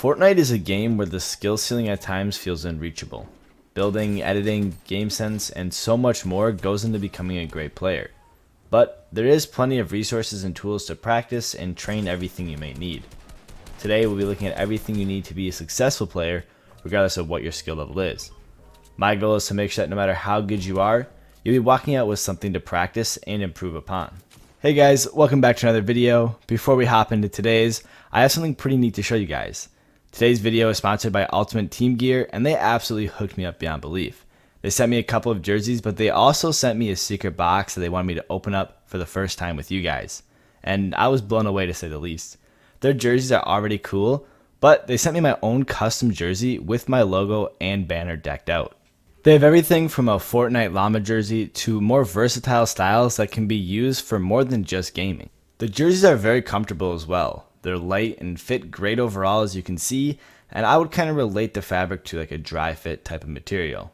Fortnite is a game where the skill ceiling at times feels unreachable. Building, editing, game sense, and so much more goes into becoming a great player. But there is plenty of resources and tools to practice and train everything you may need. Today we'll be looking at everything you need to be a successful player, regardless of what your skill level is. My goal is to make sure that no matter how good you are, you'll be walking out with something to practice and improve upon. Hey guys, welcome back to another video. Before we hop into today's, I have something pretty neat to show you guys. Today's video is sponsored by Ultimate Team Gear, and they absolutely hooked me up beyond belief. They sent me a couple of jerseys, but they also sent me a secret box that they wanted me to open up for the first time with you guys. And I was blown away, to say the least. Their jerseys are already cool, but they sent me my own custom jersey with my logo and banner decked out. They have everything from a Fortnite llama jersey to more versatile styles that can be used for more than just gaming. The jerseys are very comfortable as well. They're light and fit great overall, as you can see, and I would kind of relate the fabric to like a dry fit type of material.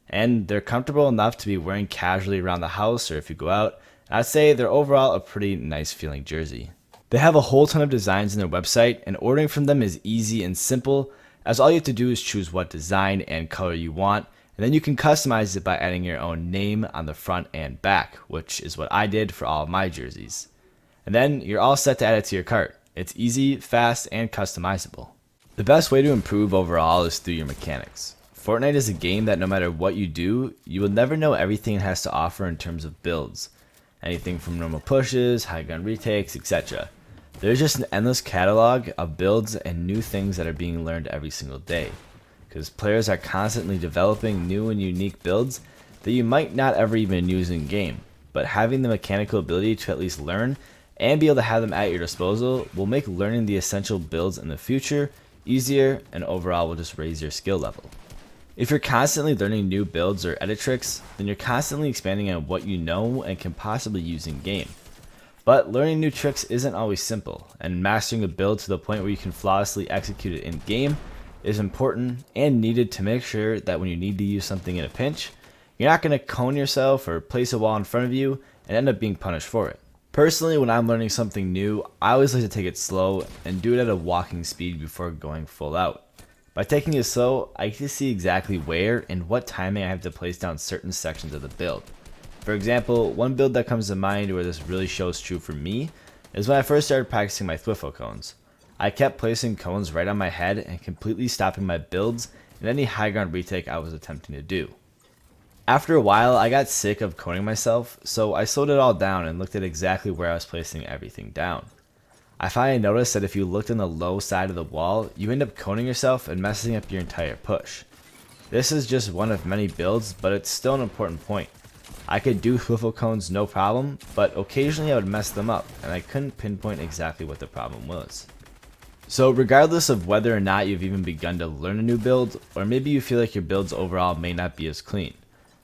And they're comfortable enough to be wearing casually around the house or if you go out. I'd say they're overall a pretty nice feeling jersey. They have a whole ton of designs on their website, and ordering from them is easy and simple, as all you have to do is choose what design and color you want, and then you can customize it by adding your own name on the front and back, which is what I did for all of my jerseys. And then you're all set to add it to your cart. It's easy, fast, and customizable. The best way to improve overall is through your mechanics. Fortnite is a game that no matter what you do, you will never know everything it has to offer in terms of builds. Anything from normal pushes, high gun retakes, etc. There's just an endless catalog of builds and new things that are being learned every single day, because players are constantly developing new and unique builds that you might not ever even use in game, but having the mechanical ability to at least learn and be able to have them at your disposal will make learning the essential builds in the future easier, and overall will just raise your skill level. If you're constantly learning new builds or edit tricks, then you're constantly expanding on what you know and can possibly use in game. But learning new tricks isn't always simple, and mastering a build to the point where you can flawlessly execute it in game is important and needed to make sure that when you need to use something in a pinch, you're not going to cone yourself or place a wall in front of you and end up being punished for it. Personally, when I'm learning something new, I always like to take it slow and do it at a walking speed before going full out. By taking it slow, I get to see exactly where and what timing I have to place down certain sections of the build. For example, one build that comes to mind where this really shows true for me is when I first started practicing my Thwiffle cones. I kept placing cones right on my head and completely stopping my builds and any high ground retake I was attempting to do. After a while, I got sick of coning myself, so I slowed it all down and looked at exactly where I was placing everything down. I finally noticed that if you looked on the low side of the wall, you end up coning yourself and messing up your entire push. This is just one of many builds, but it's still an important point. I could do Thwiffle cones no problem, but occasionally I would mess them up, and I couldn't pinpoint exactly what the problem was. So regardless of whether or not you've even begun to learn a new build, or maybe you feel like your builds overall may not be as clean,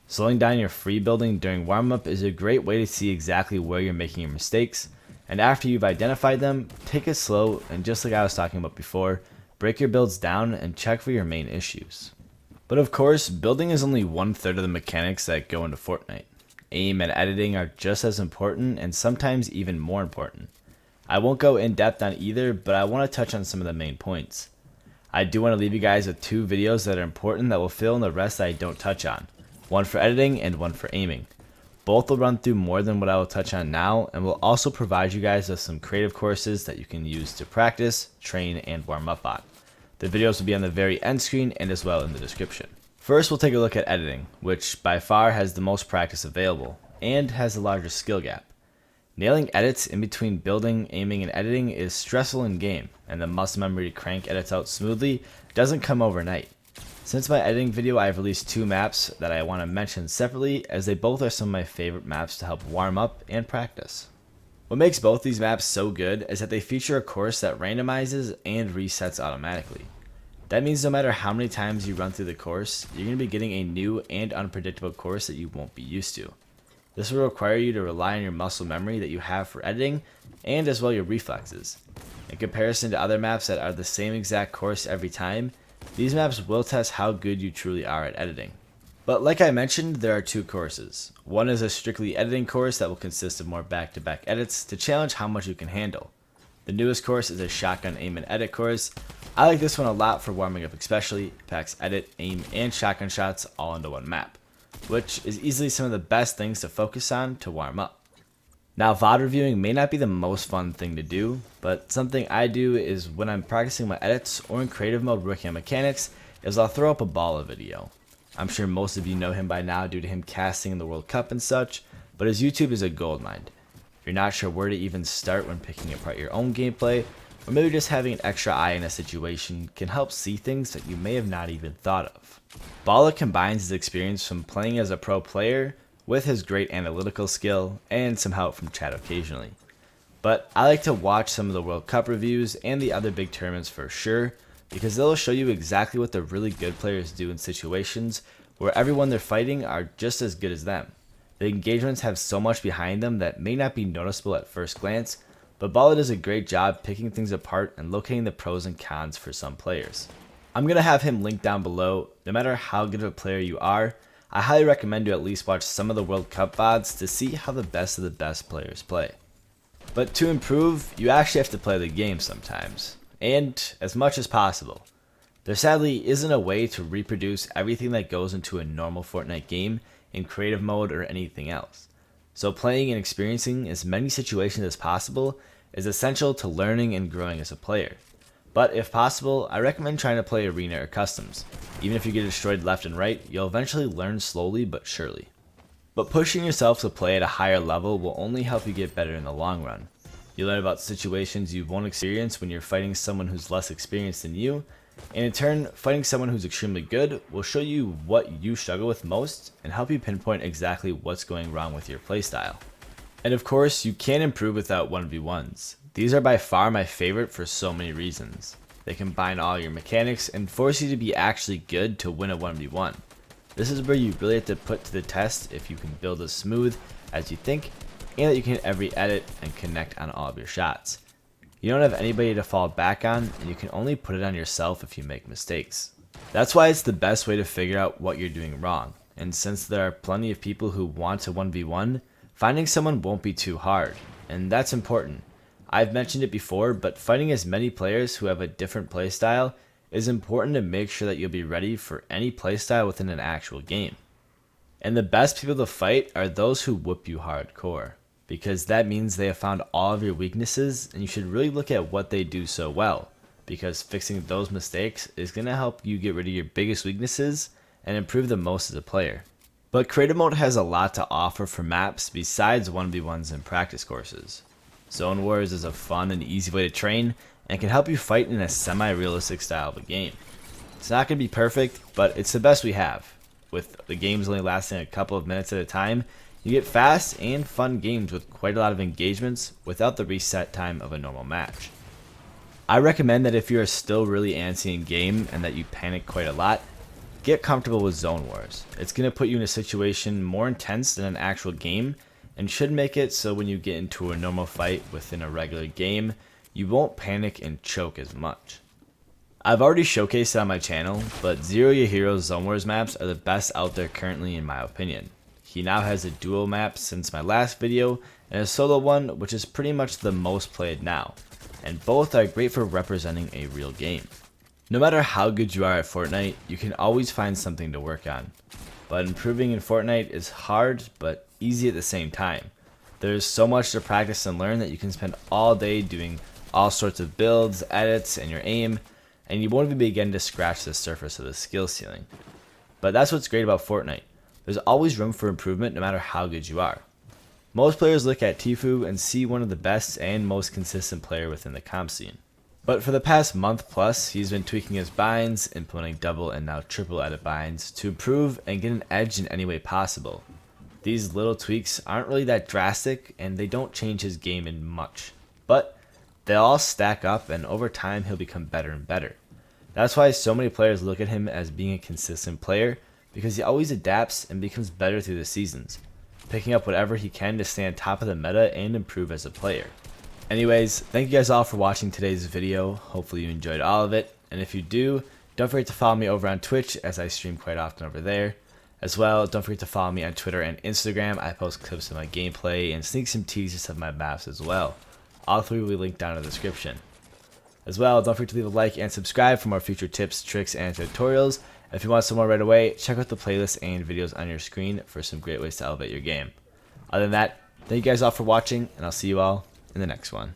slowing down your free building during warm-up is a great way to see exactly where you're making your mistakes, and after you've identified them, take it slow and, just like I was talking about before, break your builds down and check for your main issues. But of course, building is only 1/3 of the mechanics that go into Fortnite. Aim and editing are just as important and sometimes even more important. I won't go in depth on either, but I want to touch on some of the main points. I do want to leave you guys with 2 videos that are important that will fill in the rest that I don't touch on. One for editing and one for aiming. Both will run through more than what I will touch on now, and will also provide you guys with some creative courses that you can use to practice, train, and warm up on. The videos will be on the very end screen and as well in the description. First, we'll take a look at editing, which by far has the most practice available, and has the largest skill gap. Nailing edits in between building, aiming, and editing is stressful in game, and the muscle memory to crank edits out smoothly doesn't come overnight. Since my editing video, I have released 2 maps that I want to mention separately, as they both are some of my favorite maps to help warm up and practice. What makes both these maps so good is that they feature a course that randomizes and resets automatically. That means no matter how many times you run through the course, you're going to be getting a new and unpredictable course that you won't be used to. This will require you to rely on your muscle memory that you have for editing, and as well your reflexes. In comparison to other maps that are the same exact course every time, these maps will test how good you truly are at editing. But like I mentioned, there are 2 courses. One is a strictly editing course that will consist of more back-to-back edits to challenge how much you can handle. The newest course is a shotgun aim and edit course, I like this one a lot for warming up especially. It packs edit, aim, and shotgun shots all into one map, which is easily some of the best things to focus on to warm up. Now, VOD reviewing may not be the most fun thing to do, but something I do is when I'm practicing my edits or in creative mode working on mechanics is I'll throw up a Bala video. I'm sure most of you know him by now due to him casting in the World Cup and such, but his YouTube is a goldmine. If you're not sure where to even start when picking apart your own gameplay, or maybe just having an extra eye in a situation can help see things that you may have not even thought of. Bala combines his experience from playing as a pro player with his great analytical skill and some help from chat occasionally. But I like to watch some of the World Cup reviews and the other big tournaments for sure, because they'll show you exactly what the really good players do in situations where everyone they're fighting are just as good as them. The engagements have so much behind them that may not be noticeable at first glance, but Bala does a great job picking things apart and locating the pros and cons for some players. I'm going to have him linked down below. No matter how good of a player you are, I highly recommend you at least watch some of the World Cup VODs to see how the best of the best players play. But to improve, you actually have to play the game sometimes, and as much as possible. There sadly isn't a way to reproduce everything that goes into a normal Fortnite game in creative mode or anything else. So playing and experiencing as many situations as possible is essential to learning and growing as a player. But if possible, I recommend trying to play arena or customs. Even if you get destroyed left and right, you'll eventually learn slowly but surely. But pushing yourself to play at a higher level will only help you get better in the long run. You learn about situations you won't experience when you're fighting someone who's less experienced than you, and in turn, fighting someone who's extremely good will show you what you struggle with most and help you pinpoint exactly what's going wrong with your playstyle. And of course, you can't improve without 1v1s. These are by far my favorite for so many reasons. They combine all your mechanics and force you to be actually good to win a 1v1. This is where you really have to put to the test if you can build as smooth as you think and that you can hit every edit and connect on all of your shots. You don't have anybody to fall back on, and you can only put it on yourself if you make mistakes. That's why it's the best way to figure out what you're doing wrong, and since there are plenty of people who want to 1v1, finding someone won't be too hard, and that's important. I've mentioned it before, but fighting as many players who have a different playstyle is important to make sure that you'll be ready for any playstyle within an actual game. And the best people to fight are those who whoop you hardcore, because that means they have found all of your weaknesses, and you should really look at what they do so well, because fixing those mistakes is going to help you get rid of your biggest weaknesses and improve the most as a player. But creative mode has a lot to offer for maps besides 1v1s and practice courses. Zone Wars is a fun and easy way to train and can help you fight in a semi-realistic style of a game. It's not going to be perfect, but it's the best we have. With the games only lasting a couple of minutes at a time, you get fast and fun games with quite a lot of engagements without the reset time of a normal match. I recommend that if you are still really antsy in game and that you panic quite a lot, get comfortable with Zone Wars. It's going to put you in a situation more intense than an actual game, and should make it so when you get into a normal fight within a regular game, you won't panic and choke as much. I've already showcased it on my channel, but Zero Your Hero's Zone Wars maps are the best out there currently in my opinion. He now has a duo map since my last video, and a solo one which is pretty much the most played now, and both are great for representing a real game. No matter how good you are at Fortnite, you can always find something to work on. But improving in Fortnite is hard, but easy at the same time. There's so much to practice and learn that you can spend all day doing all sorts of builds, edits, and your aim, and you won't even begin to scratch the surface of the skill ceiling. But that's what's great about Fortnite. There's always room for improvement no matter how good you are. Most players look at Tfue and see one of the best and most consistent player within the comp scene. But for the past month plus, he's been tweaking his binds, implementing double and now triple edit binds to improve and get an edge in any way possible. These little tweaks aren't really that drastic and they don't change his game in much, but they all stack up and over time he'll become better and better. That's why so many players look at him as being a consistent player, because he always adapts and becomes better through the seasons, picking up whatever he can to stay on top of the meta and improve as a player. Anyways, thank you guys all for watching today's video. Hopefully you enjoyed all of it, and if you do, don't forget to follow me over on Twitch as I stream quite often over there. As well, don't forget to follow me on Twitter and Instagram. I post clips of my gameplay and sneak some teasers of my maps as well. All three will be linked down in the description. As well, don't forget to leave a like and subscribe for more future tips, tricks, and tutorials. If you want some more right away, check out the playlist and videos on your screen for some great ways to elevate your game. Other than that, thank you guys all for watching, and I'll see you all in the next one.